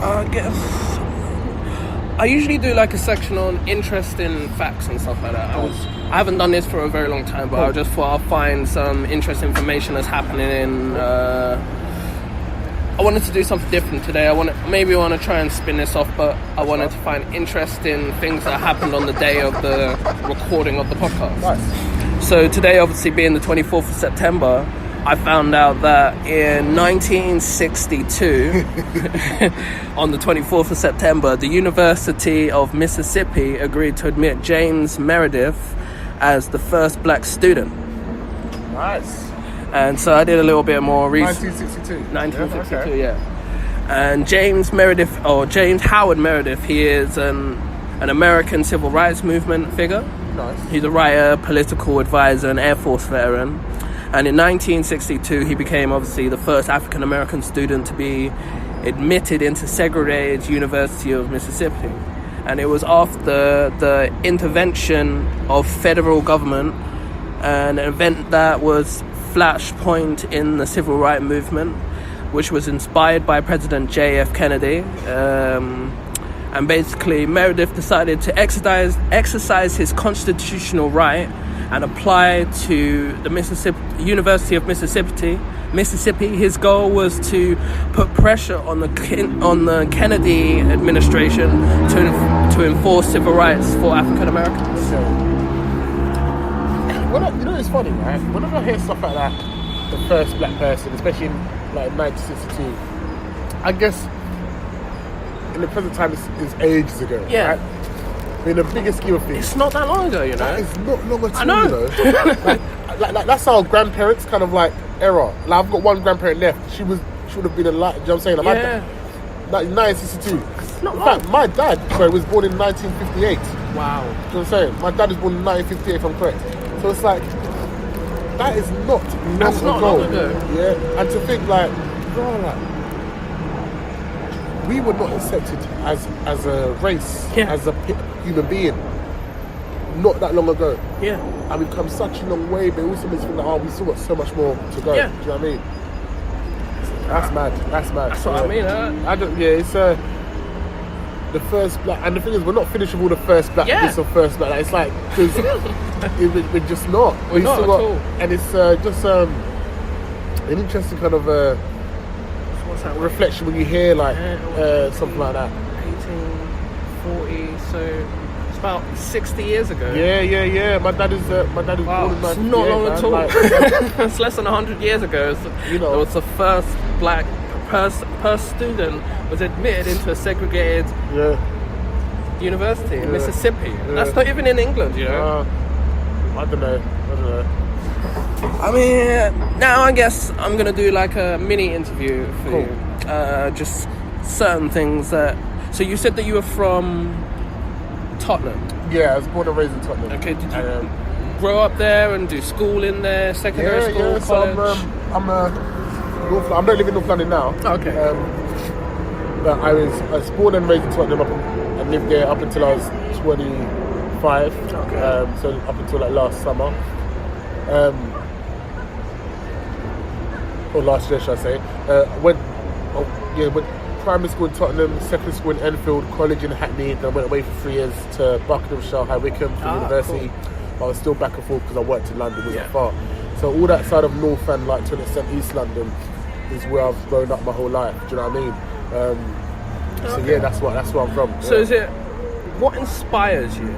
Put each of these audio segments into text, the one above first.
I guess I usually do like a section on interesting facts and stuff like that. I haven't done this for a very long time, but I just thought I'll find some interesting information that's happening in. I wanted to do something different today. I want to try and spin this off, but I wanted to find interesting things that happened on the day of the recording of the podcast. Nice. So today, obviously being the 24th of September, I found out that in 1962, on the 24th of September, the University of Mississippi agreed to admit James Meredith as the first black student. Nice. And so I did a little bit more research. 1962. Yeah. And James Howard Meredith, he is an American civil rights movement figure. Nice. He's a writer, political advisor, and Air Force veteran. And in 1962, he became obviously the first African-American student to be admitted into segregated University of Mississippi. And it was after the intervention of federal government, an event that was flashpoint in the civil rights movement, which was inspired by President J.F. Kennedy. And basically, Meredith decided to exercise his constitutional right and apply to the University of Mississippi. His goal was to put pressure on the Kennedy administration to enforce civil rights for African Americans. It's funny, right? Whenever I hear stuff like that, the first black person, especially in like 1962, I guess in the present time it's ages ago. Yeah. Right? In the biggest scheme of things, It's not that long ago, you know. it's not long at all. I know. You know? like that's our grandparents kind of like era. Like I've got one grandparent left. She would have been alive. You know what I'm saying? Like, Yeah. 1962. not In long. fact, my dad was born in 1958. Wow. You know what I'm saying? My dad was born in 1958, if I'm correct. So it's like, that is not That's not long long ago. Yeah, and to think like, bro, like, we were not accepted as a race, Yeah. as a human being, not that long ago. Yeah. And we've come such a long way, but it also makes me think that, we still got so much more to go. Yeah. Do you know what I mean? That's mad. That's what I mean, I don't. Yeah, it's the first black, and the thing is, we're not finished with all the first black. Yeah. This or first black. Like, it's like because we're just not. We're not still at all. And it's just an interesting kind of What's that? reflection when you hear like something like that. 1840. So it's about 60 years ago. Yeah. My dad is born in It's 1958. not long man. at all. Like, It's less than 100 years ago. So You know. it was the first black per student was admitted into a segregated yeah. university in Mississippi. That's not even in England, you know. I don't know. I mean, now I guess I'm gonna do like a mini interview for Cool. you. Just certain things that. So you said that you were from Tottenham. Yeah, I was born and raised in Tottenham. Okay, did you grow up there and do school in there, secondary school, So college? I'm don't live in North London now. Okay. But I was born and raised in Tottenham. I lived there up until I was 25. Okay. So up until like last summer. Or last year, should I say? Went primary school in Tottenham, secondary school in Enfield, college in Hackney. Then I went away for 3 years to Buckinghamshire, High Wycombe for university. Cool. But I was still back and forth because I worked in London, wasn't Yeah. far. So all that side of North and like to an extent East London is where I've grown up my whole life. Do you know what I mean? So yeah, that's where I'm from. So yeah. is it? What inspires you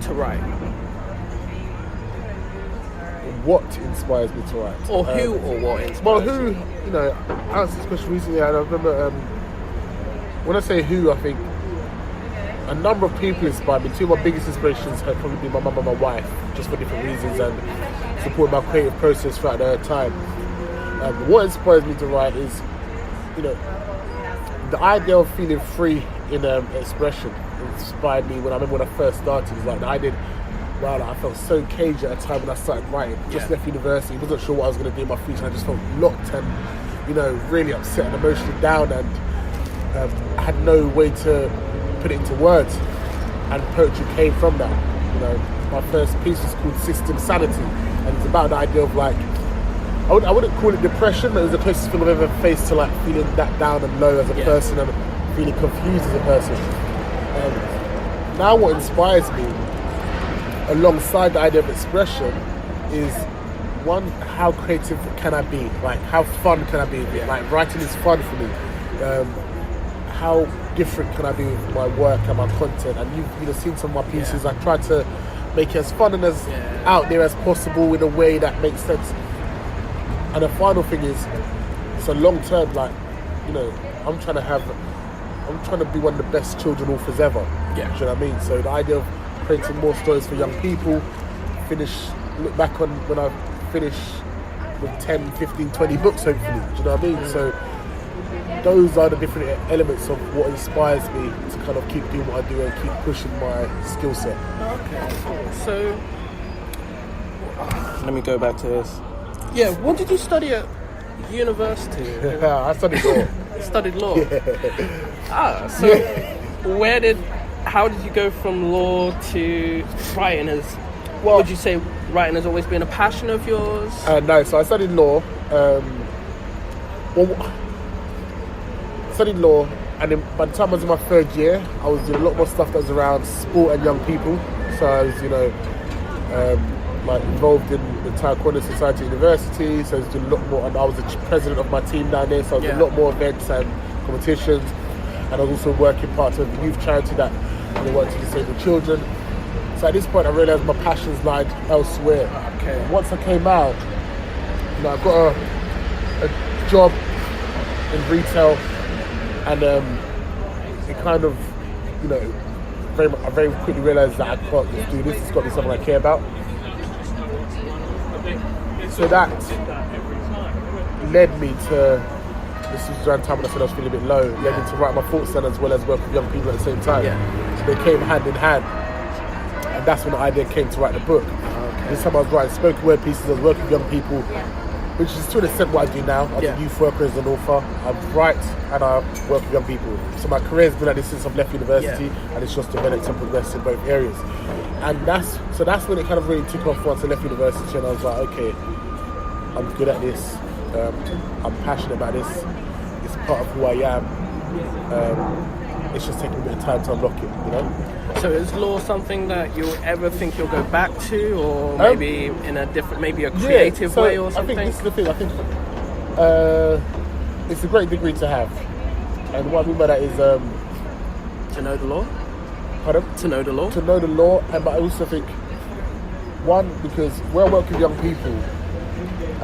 to write? What inspires me to write? Or who or what inspires Well, you? who, I answered this question recently, and I remember when I say who, I think a number of people inspire me. Two of my biggest inspirations have probably been my mum and my wife, just for different reasons, and support my creative process throughout their time. What inspires me to write is, the idea of feeling free in expression inspired me when I first started. It's like I felt so caged at a time when I started writing. Just left university, wasn't sure what I was going to do in my future. I just felt locked and, really upset and emotionally down, and I had no way to put it into words. And poetry came from that. My first piece was called System Sanity, and it's about the idea of like, I wouldn't call it depression, but it was the closest thing I've ever faced to like feeling that down and low as a person, and feeling confused as a person. Now what inspires me, alongside the idea of expression, is one, how creative can I be? Like, how fun can I be? Like, writing is fun for me. How different can I be with my work and my content? And you've seen some of my pieces. I try to make it as fun and as out there as possible in a way that makes sense. And the final thing is, so long term, like, I'm trying to be one of the best children authors ever. Yeah. Do you know what I mean? So the idea of creating more stories for young people, look back on when I finish with 10, 15, 20 books, hopefully. Do you know what I mean? So those are the different elements of what inspires me to kind of keep doing what I do and keep pushing my skill set. Okay. So let me go back to this. Yeah, what did you study at university? I studied law. Studied law? Yeah. How did you go from law to writing? Would you say writing has always been a passion of yours? No, so I studied law. Studied law, and then by the time I was in my third year, I was doing a lot more stuff that was around sport and young people. So I was, like involved in the Taekwondo Society University. So I was doing a lot more, and I was the president of my team down there. So I was doing a lot more events and competitions, and I was also working part of the youth charity that worked to disabled children. So at this point, I realised my passions lied elsewhere. Okay. Once I came out, I got a job in retail. And it kind of, I very quickly realised that I can't just do this. It's got to be something I care about. So that led me to, this was around the time when I said I was feeling a bit low, led me to write my thoughts down as well as work with young people at the same time. Yeah. So they came hand in hand. And that's when the idea came to write the book. Okay. This time I was writing spoken word pieces, I was working with young people, which is to an extent what I do now. I'm a youth worker as an author. I write and I work with young people. So my career's been like this since I've left university, and it's just developed and progressed in both areas. And that's when it kind of really took off once I left university, and I was like, okay, I'm good at this. I'm passionate about this. It's part of who I am. It's just taking a bit of time to unlock it, So is law something that you'll ever think you'll go back to, or maybe in a different, maybe a creative way or something? I think this is the thing. I think it's a great degree to have, and what I mean by that is to know the law. Pardon? To know the law. To know the law, but I also think because where I work with young people,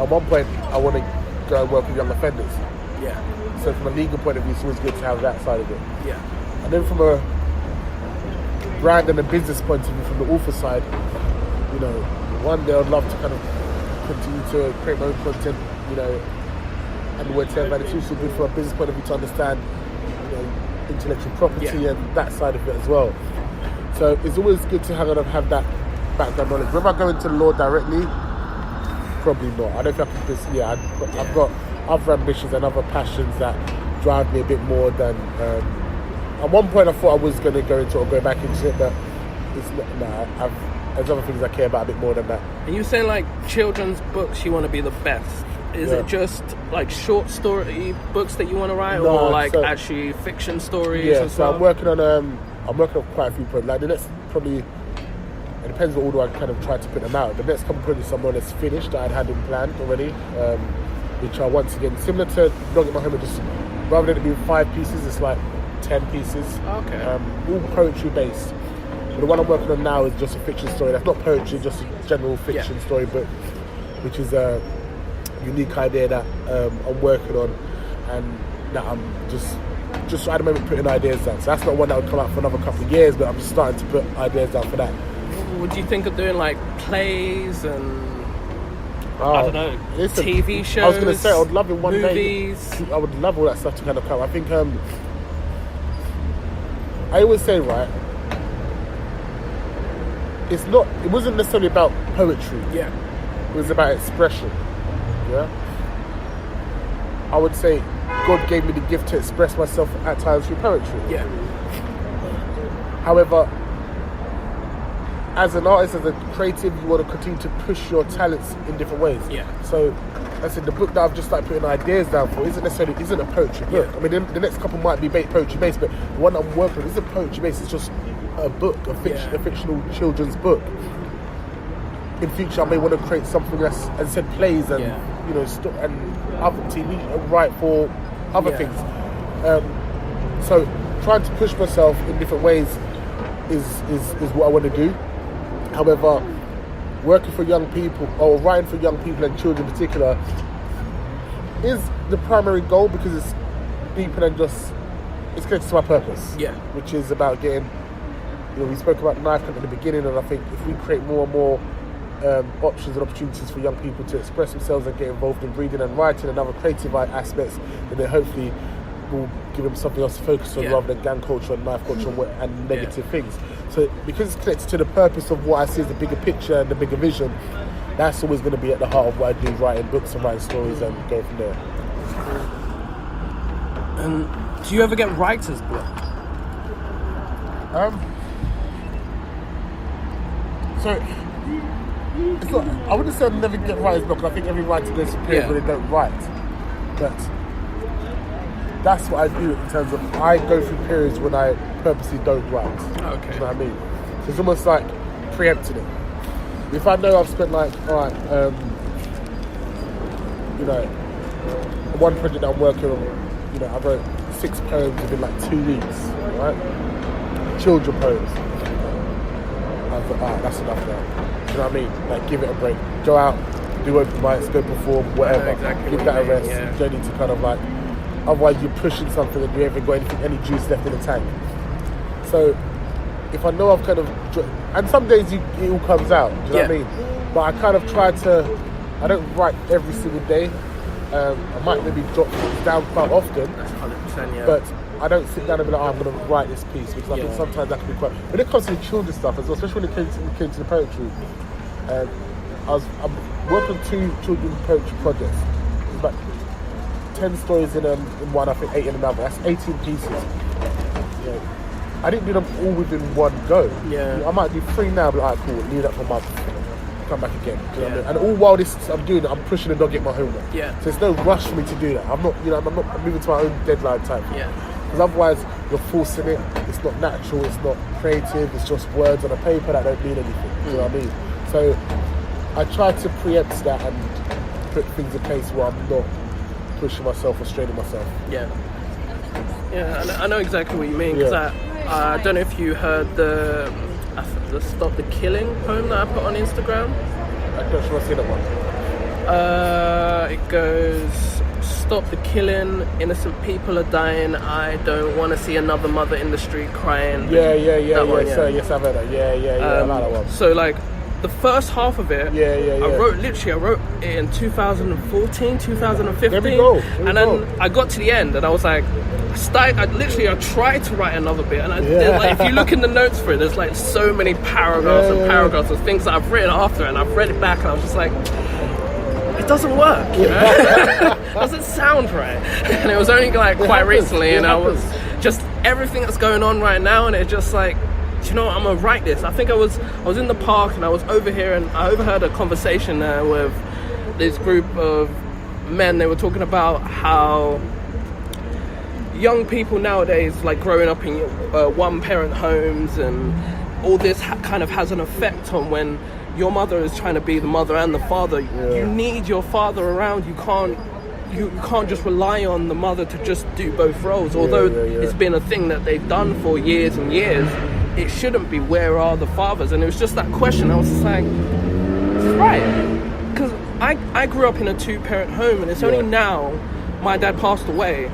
at one point I want to go and work with young offenders. Yeah. So from a legal point of view, it's always good to have that side of it. Yeah. And then from a brand and a business point of view, from the author side, one day I'd love to kind of continue to create my own content, and whatever. And it's also good from a business point of view to understand, intellectual property and that side of it as well. So it's always good to have that background knowledge. Whether I go into law directly, probably not. I don't think I can just, I've got other ambitions and other passions that drive me a bit more than at one point I thought I was going to go into it or go back into it, but it's not. There's other things I care about a bit more than that. And you say like children's books you want to be the best. Is it just like short story books that you want to write, or like actually fiction stories? Yeah, so I'm working on quite a few projects. Like the next probably, it depends what order I kind of try to put them out. The next couple projects are more or less finished that I'd had in plan already. Which are once again similar to Dog at My Home, just rather than it being 5 pieces, it's like 10 pieces. Okay. All poetry based. But the one I'm working on now is just a fiction story. That's not poetry, just a general fiction story book, which is a unique idea that I'm working on, and that I'm just at the moment putting ideas down. So that's not one that would come out for another couple of years, but I'm just starting to put ideas down for that. Would you think of doing like plays and I don't know, TV shows? I was going to say, I would love it one movies. day. I would love all that stuff to kind of come. I think I always say, right, it wasn't necessarily about poetry. Yeah. It was about expression. Yeah. I would say God gave me the gift to express myself at times through poetry. Yeah. However, as an artist, as a creative, you want to continue to push your talents in different ways. Yeah. So I said the book that I've just started putting ideas down for isn't a poetry book. I mean, the next couple might be poetry based, but the one I'm working on isn't poetry based. It's just a book, a fictional children's book. In future, I may want to create something that's, as I said, plays and and other TV and write for other things. So trying to push myself in different ways is what I want to do. However, working for young people or writing for young people and children in particular is the primary goal, because it's deeper than just, it's connected to my purpose. Which is about getting, we spoke about knife cut at the beginning, and I think if we create more and more options and opportunities for young people to express themselves and get involved in reading and writing and other creative aspects, then they hopefully will give them something else to focus on rather than gang culture and knife culture and negative things. So because it's connected to the purpose of what I see as the bigger picture and the bigger vision, that's always going to be at the heart of what I do, writing books and writing stories and go from there. And do you ever get writer's block? So it's not, I wouldn't say I never get writer's block. I think every writer goes through periods where they don't write, but that's what I do in terms of, I go through periods when I purposely don't write. Okay. Do you know what I mean? So it's almost like preempting it. If I know I've spent one project that I'm working on, I wrote 6 poems within 2 weeks, right? Children poems. I thought, that's enough now. Do you know what I mean? Like, give it a break. Go out, do open mics, go perform, whatever. Exactly. Give that a rest. You don't need to kind of otherwise you're pushing something and you haven't got any juice left in the tank. So if I know I've kind of, and some days it all comes out, do you know what I mean? But I kind of try to, I don't write every single day. I might maybe jot things down quite often. That's 100%, But I don't sit down and be like, I'm going to write this piece, because I think sometimes that can be quite, when it comes to the children's stuff as well, especially when it came to the poetry, I'm working on 2 children's poetry projects. It's about 10 stories in one, I think 8 in another. That's 18 pieces. I didn't do them all within one go. I might do 3 now, but alright, cool, leave that for a month, come back again. Do you know what I mean? And all while I'm doing it, I'm pushing the dog, get my homework. So there's no rush for me to do that. I'm not, I'm moving to my own deadline type. Because otherwise, you're forcing it. It's not natural. It's not creative. It's just words on a paper that don't mean anything. Do you know what I mean? So I try to preempt that and put things in place where I'm not pushing myself or straining myself. I know exactly what you mean, because I don't know if you heard the Stop the Killing poem that I put on Instagram. I'm not sure I see that one. It goes, stop the killing, innocent people are dying, I don't want to see another mother in the street crying. Yes, I've heard that. I like that one. So the first half of it, I wrote it in 2014, 2015. There we go. Then I got to the end and I was like, I tried to write another bit, and if you look in the notes for it, there's so many paragraphs and paragraphs of things that I've written after, and I've read it back and I was just like, it doesn't work, doesn't sound right. And it was only quite recently, and I was just, everything that's going on right now, and it just you know what, I'm gonna write this. I think I was in the park and I was over here and I overheard a conversation with this group of men. They were talking about how young people nowadays, growing up in one-parent homes, and all this kind of has an effect on when your mother is trying to be the mother and the father. You need your father around. You can't just rely on the mother to just do both roles. Although it's been a thing that they've done for years and years, it shouldn't be. Where are the fathers? And it was just that question. I was just like, right, because I grew up in a 2-parent home, and it's only now my dad passed away.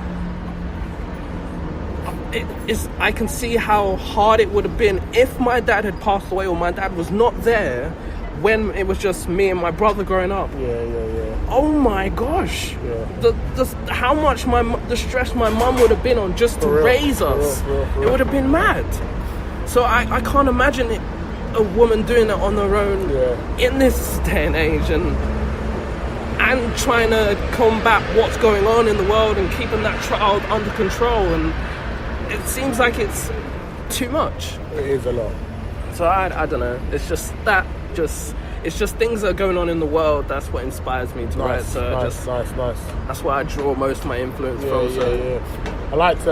I can see how hard it would have been if my dad had passed away, or my dad was not there when it was just me and my brother growing up. Oh my gosh, how much the stress my mum would have been on just to raise us. It would have been mad. So I can't imagine a woman doing it on her own in this day and age, and trying to combat what's going on in the world and keeping that child under control. And it seems like it's too much. It is a lot. So I don't know. It's just that it's just things that are going on in the world. That's what inspires me to write. So nice. that's where I draw most of my influence from. I liked